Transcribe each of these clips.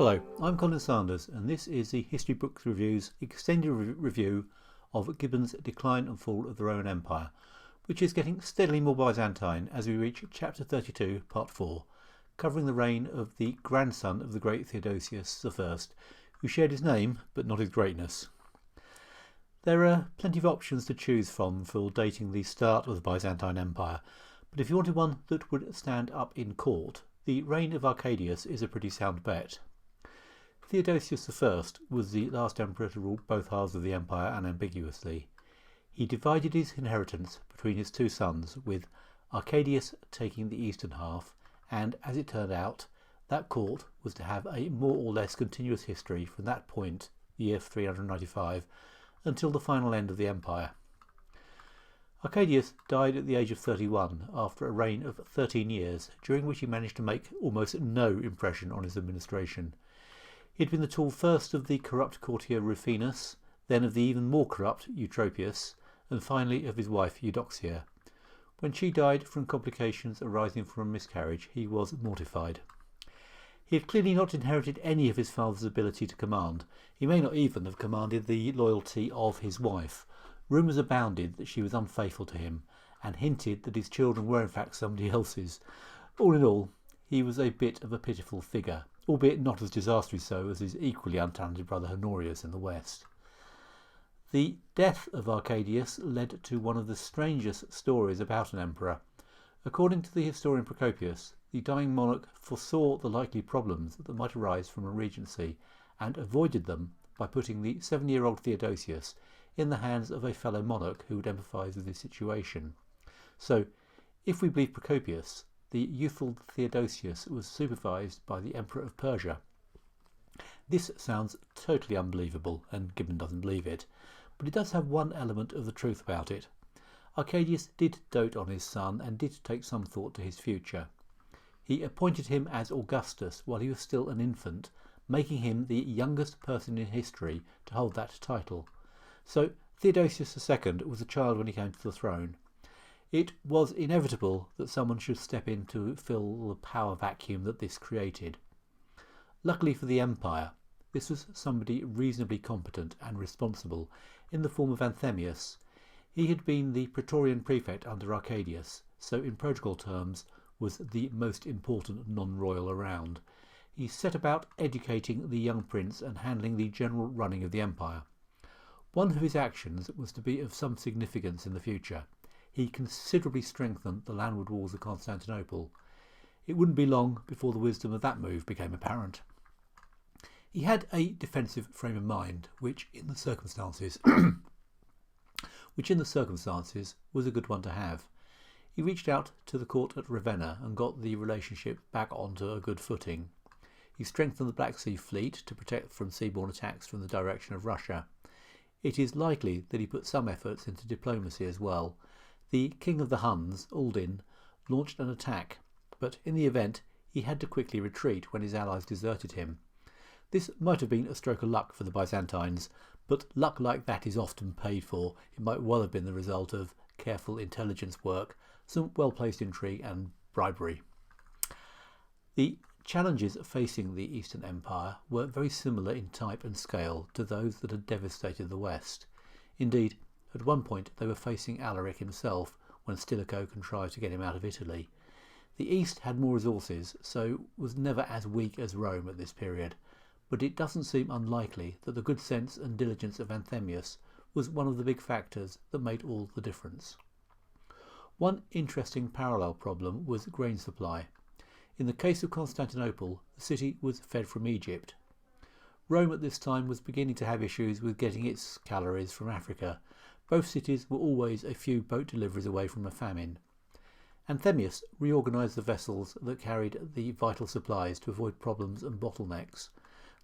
Hello, I'm Colin Sanders, and this is the History Books Review's extended review of Gibbon's Decline and Fall of the Roman Empire, which is getting steadily more Byzantine as we reach Chapter 32, Part 4, covering the reign of the grandson of the great Theodosius I, who shared his name but not his greatness. There are plenty of options to choose from for dating the start of the Byzantine Empire, but if you wanted one that would stand up in court, the reign of Arcadius is a pretty sound bet. Theodosius I was the last emperor to rule both halves of the empire unambiguously. He divided his inheritance between his two sons, with Arcadius taking the eastern half, and, as it turned out, that court was to have a more or less continuous history from that point, the year 395, until the final end of the empire. Arcadius died at the age of 31 after a reign of 13 years, during which he managed to make almost no impression on his administration. He had been the tool first of the corrupt courtier Rufinus, then of the even more corrupt Eutropius, and finally of his wife Eudoxia. When she died from complications arising from a miscarriage, he was mortified. He had clearly not inherited any of his father's ability to command. He may not even have commanded the loyalty of his wife. Rumours abounded that she was unfaithful to him, and hinted that his children were in fact somebody else's. All in all, he was a bit of a pitiful figure, albeit not as disastrously so as his equally untalented brother Honorius in the west. The death of Arcadius led to one of the strangest stories about an emperor. According to the historian Procopius, the dying monarch foresaw the likely problems that might arise from a regency, and avoided them by putting the 7-year-old Theodosius in the hands of a fellow monarch who would empathise with his situation. So, if we believe Procopius, the youthful Theodosius was supervised by the Emperor of Persia. This sounds totally unbelievable, and Gibbon doesn't believe it, but it does have one element of the truth about it. Arcadius did dote on his son and did take some thought to his future. He appointed him as Augustus while he was still an infant, making him the youngest person in history to hold that title. So Theodosius II was a child when he came to the throne. It was inevitable that someone should step in to fill the power vacuum that this created. Luckily for the empire, this was somebody reasonably competent and responsible in the form of Anthemius. He had been the Praetorian prefect under Arcadius, so in protocol terms was the most important non-royal around. He set about educating the young prince and handling the general running of the empire. One of his actions was to be of some significance in the future. He considerably strengthened the landward walls of Constantinople. It wouldn't be long before the wisdom of that move became apparent. He had a defensive frame of mind, which in the circumstances was a good one to have. He reached out to the court at Ravenna and got the relationship back onto a good footing. He strengthened the Black Sea fleet to protect from seaborne attacks from the direction of Russia. It is likely that he put some efforts into diplomacy as well. The king of the Huns, Uldin, launched an attack, but in the event he had to quickly retreat when his allies deserted him. This might have been a stroke of luck for the Byzantines, but luck like that is often paid for. It might well have been the result of careful intelligence work, some well-placed intrigue and bribery. The challenges facing the Eastern Empire were very similar in type and scale to those that had devastated the West. Indeed, at one point they were facing Alaric himself when Stilicho contrived to get him out of Italy. The East had more resources, so was never as weak as Rome at this period, but it doesn't seem unlikely that the good sense and diligence of Anthemius was one of the big factors that made all the difference. One interesting parallel problem was grain supply. In the case of Constantinople, the city was fed from Egypt. Rome at this time was beginning to have issues with getting its calories from Africa. Both cities were always a few boat deliveries away from a famine. Anthemius reorganised the vessels that carried the vital supplies to avoid problems and bottlenecks.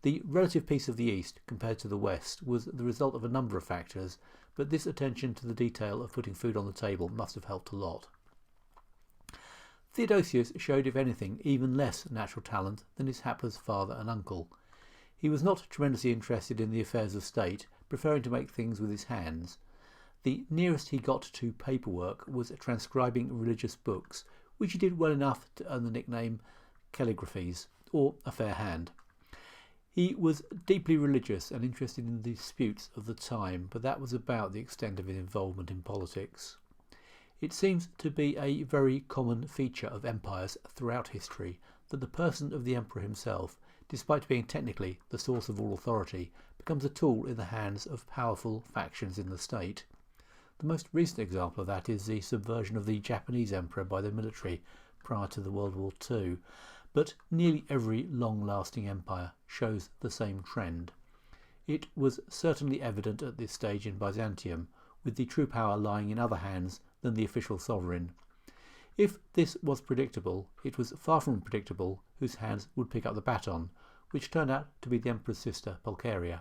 The relative peace of the East compared to the West was the result of a number of factors, but this attention to the detail of putting food on the table must have helped a lot. Theodosius showed, if anything, even less natural talent than his hapless father and uncle. He was not tremendously interested in the affairs of state, preferring to make things with his hands. The nearest he got to paperwork was transcribing religious books, which he did well enough to earn the nickname calligraphies, or a fair hand. He was deeply religious and interested in the disputes of the time, but that was about the extent of his involvement in politics. It seems to be a very common feature of empires throughout history that the person of the emperor himself, despite being technically the source of all authority, becomes a tool in the hands of powerful factions in the state. The most recent example of that is the subversion of the Japanese emperor by the military prior to the World War II, but nearly every long-lasting empire shows the same trend. It was certainly evident at this stage in Byzantium, with the true power lying in other hands than the official sovereign. If this was predictable, it was far from predictable whose hands would pick up the baton, which turned out to be the emperor's sister Pulcheria.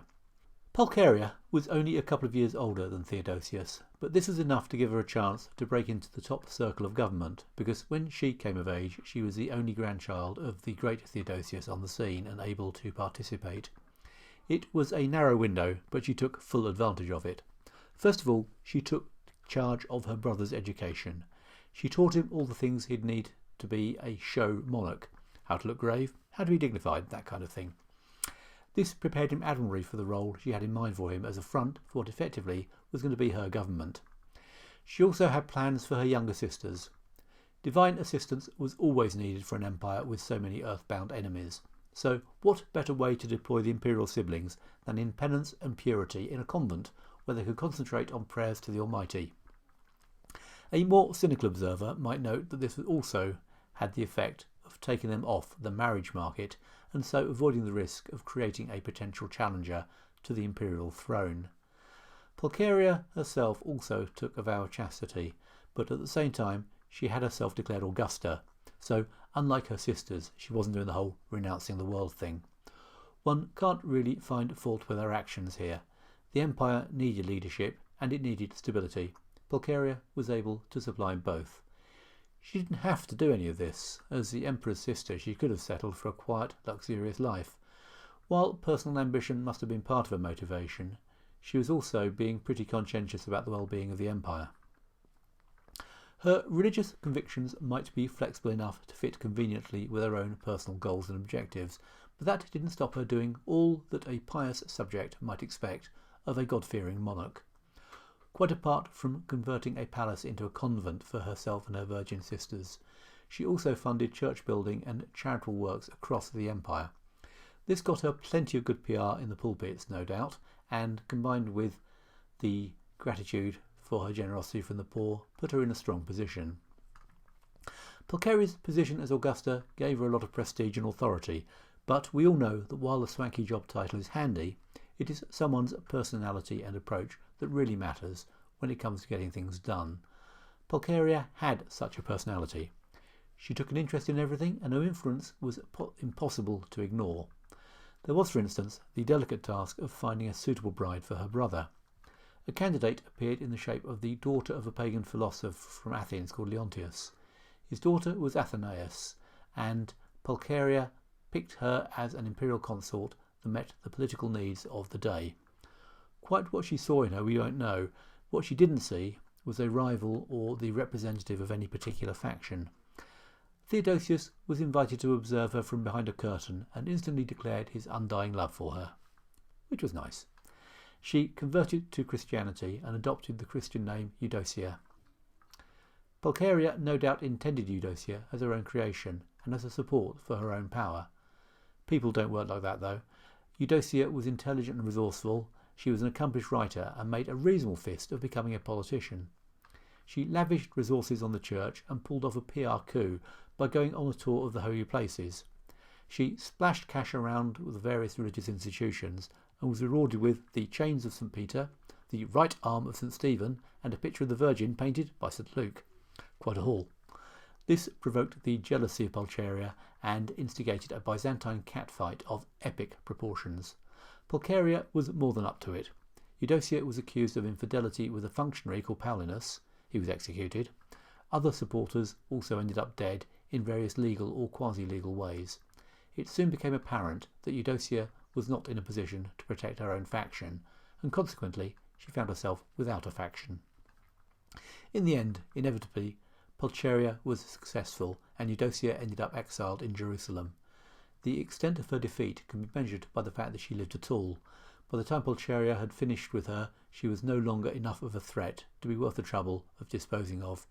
Pulcheria was only a couple of years older than Theodosius, but this was enough to give her a chance to break into the top circle of government, because when she came of age she was the only grandchild of the great Theodosius on the scene and able to participate. It was a narrow window, but she took full advantage of it. First of all, she took charge of her brother's education. She taught him all the things he'd need to be a show monarch, how to look grave, how to be dignified, that kind of thing. This prepared him admirably for the role she had in mind for him as a front for what effectively was going to be her government. She also had plans for her younger sisters. Divine assistance was always needed for an empire with so many earthbound enemies. So what better way to deploy the imperial siblings than in penance and purity in a convent where they could concentrate on prayers to the Almighty? A more cynical observer might note that this also had the effect of taking them off the marriage market and so avoiding the risk of creating a potential challenger to the imperial throne. Pulcheria herself also took a vow of chastity, but at the same time she had herself declared Augusta, so unlike her sisters she wasn't doing the whole renouncing the world thing. One can't really find fault with her actions here. The empire needed leadership and it needed stability. Pulcheria was able to supply both. She didn't have to do any of this. As the emperor's sister she could have settled for a quiet, luxurious life. While personal ambition must have been part of her motivation, she was also being pretty conscientious about the well-being of the empire. Her religious convictions might be flexible enough to fit conveniently with her own personal goals and objectives, but that didn't stop her doing all that a pious subject might expect of a God-fearing monarch. Quite apart from converting a palace into a convent for herself and her virgin sisters, she also funded church building and charitable works across the empire. This got her plenty of good PR in the pulpits, no doubt, and combined with the gratitude for her generosity from the poor, put her in a strong position. Pulcheria's position as Augusta gave her a lot of prestige and authority, but we all know that while the swanky job title is handy, it is someone's personality and approach that really matters when it comes to getting things done. Pulcheria had such a personality. She took an interest in everything and her influence was impossible to ignore. There was, for instance, the delicate task of finding a suitable bride for her brother. A candidate appeared in the shape of the daughter of a pagan philosopher from Athens called Leontius. His daughter was Athenaeus, and Pulcheria picked her as an imperial consort that met the political needs of the day. Quite what she saw in her we don't know. What she didn't see was a rival or the representative of any particular faction. Theodosius was invited to observe her from behind a curtain and instantly declared his undying love for her, which was nice. She converted to Christianity and adopted the Christian name Eudocia. Pulcheria no doubt intended Eudocia as her own creation and as a support for her own power. People don't work like that though. Eudocia was intelligent and resourceful. She was an accomplished writer and made a reasonable fist of becoming a politician. She lavished resources on the church and pulled off a PR coup by going on a tour of the holy places. She splashed cash around with the various religious institutions and was rewarded with the chains of St. Peter, the right arm of St. Stephen, and a picture of the Virgin painted by St. Luke. Quite a haul. This provoked the jealousy of Pulcheria and instigated a Byzantine catfight of epic proportions. Pulcheria was more than up to it. Eudocia was accused of infidelity with a functionary called Paulinus. He was executed. Other supporters also ended up dead in various legal or quasi-legal ways. It soon became apparent that Eudocia was not in a position to protect her own faction, and consequently she found herself without a faction. In the end, inevitably, Pulcheria was successful and Eudocia ended up exiled in Jerusalem. The extent of her defeat can be measured by the fact that she lived at all. By the time Pulcheria had finished with her, she was no longer enough of a threat to be worth the trouble of disposing of.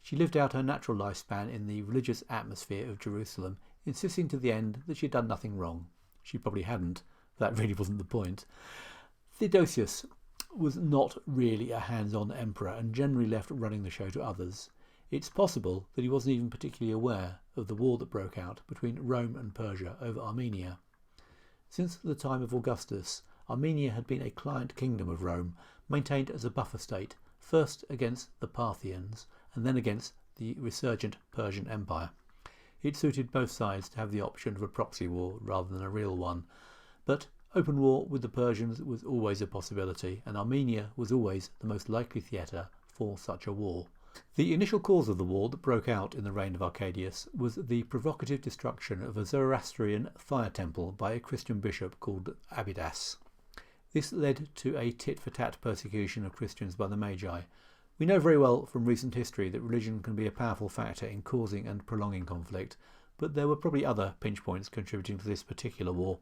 She lived out her natural lifespan in the religious atmosphere of Jerusalem, insisting to the end that she had done nothing wrong. She probably hadn't. That really wasn't the point. Theodosius was not really a hands-on emperor and generally left running the show to others. It's possible that he wasn't even particularly aware of the war that broke out between Rome and Persia over Armenia. Since the time of Augustus, Armenia had been a client kingdom of Rome, maintained as a buffer state, first against the Parthians and then against the resurgent Persian Empire. It suited both sides to have the option of a proxy war rather than a real one, but open war with the Persians was always a possibility, and Armenia was always the most likely theatre for such a war. The initial cause of the war that broke out in the reign of Arcadius was the provocative destruction of a Zoroastrian fire temple by a Christian bishop called Abydas. This led to a tit-for-tat persecution of Christians by the Magi. We know very well from recent history that religion can be a powerful factor in causing and prolonging conflict, but there were probably other pinch points contributing to this particular war.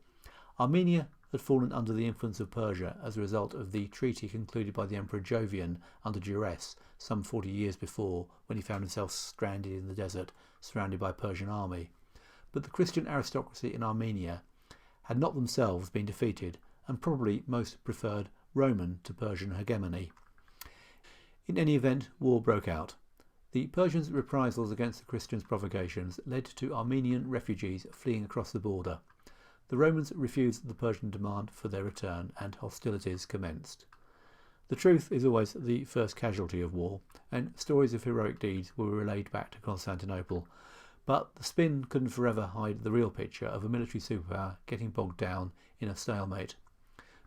Armenia had fallen under the influence of Persia as a result of the treaty concluded by the Emperor Jovian under duress some 40 years before, when he found himself stranded in the desert, surrounded by a Persian army. But the Christian aristocracy in Armenia had not themselves been defeated, and probably most preferred Roman to Persian hegemony. In any event, war broke out. The Persians' reprisals against the Christians' provocations led to Armenian refugees fleeing across the border. The Romans refused the Persian demand for their return, and hostilities commenced. The truth is always the first casualty of war, and stories of heroic deeds were relayed back to Constantinople. But the spin couldn't forever hide the real picture of a military superpower getting bogged down in a stalemate.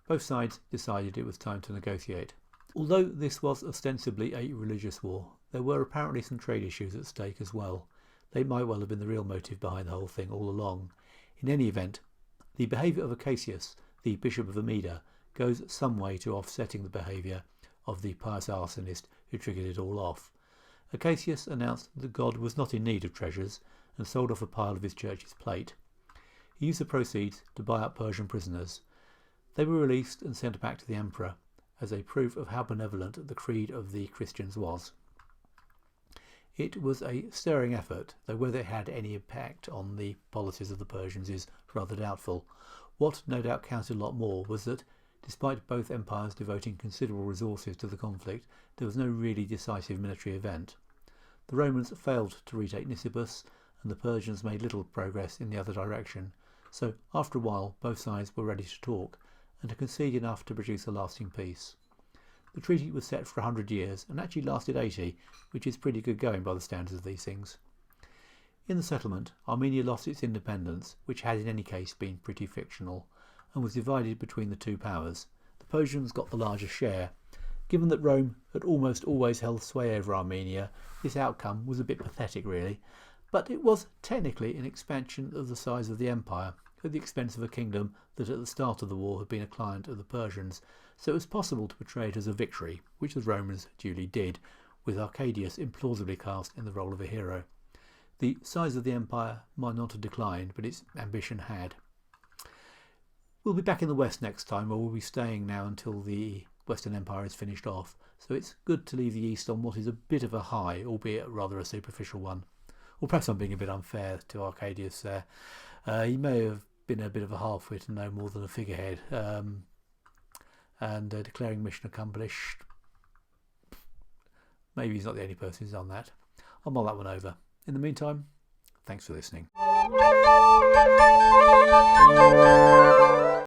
Both sides decided it was time to negotiate. Although this was ostensibly a religious war, there were apparently some trade issues at stake as well. They might well have been the real motive behind the whole thing all along. In any event, the behaviour of Acacius, the Bishop of Amida, goes some way to offsetting the behaviour of the pious arsonist who triggered it all off. Acacius announced that God was not in need of treasures and sold off a pile of his church's plate. He used the proceeds to buy up Persian prisoners. They were released and sent back to the emperor as a proof of how benevolent the creed of the Christians was. It was a stirring effort, though whether it had any impact on the policies of the Persians is rather doubtful. What no doubt counted a lot more was that, despite both empires devoting considerable resources to the conflict, there was no really decisive military event. The Romans failed to retake Nisibis, and the Persians made little progress in the other direction, so after a while both sides were ready to talk, and to concede enough to produce a lasting peace. The treaty was set for 100 years and actually lasted 80, which is pretty good going by the standards of these things. In the settlement, Armenia lost its independence, which had in any case been pretty fictional, and was divided between the two powers. The Persians got the larger share. Given that Rome had almost always held sway over Armenia, this outcome was a bit pathetic really, but it was technically an expansion of the size of the empire, at the expense of a kingdom that at the start of the war had been a client of the Persians, so it was possible to portray it as a victory, which the Romans duly did, with Arcadius implausibly cast in the role of a hero. The size of the empire might not have declined, but its ambition had. We'll be back in the west next time, where we'll be staying now until the Western Empire is finished off, so it's good to leave the east on what is a bit of a high, albeit rather a superficial one. Or perhaps I'm being a bit unfair to Arcadius there. He may have been a bit of a half-wit and no more than a figurehead, and declaring mission accomplished. Maybe he's not the only person who's done that. I'll mull that one over. In the meantime, thanks for listening.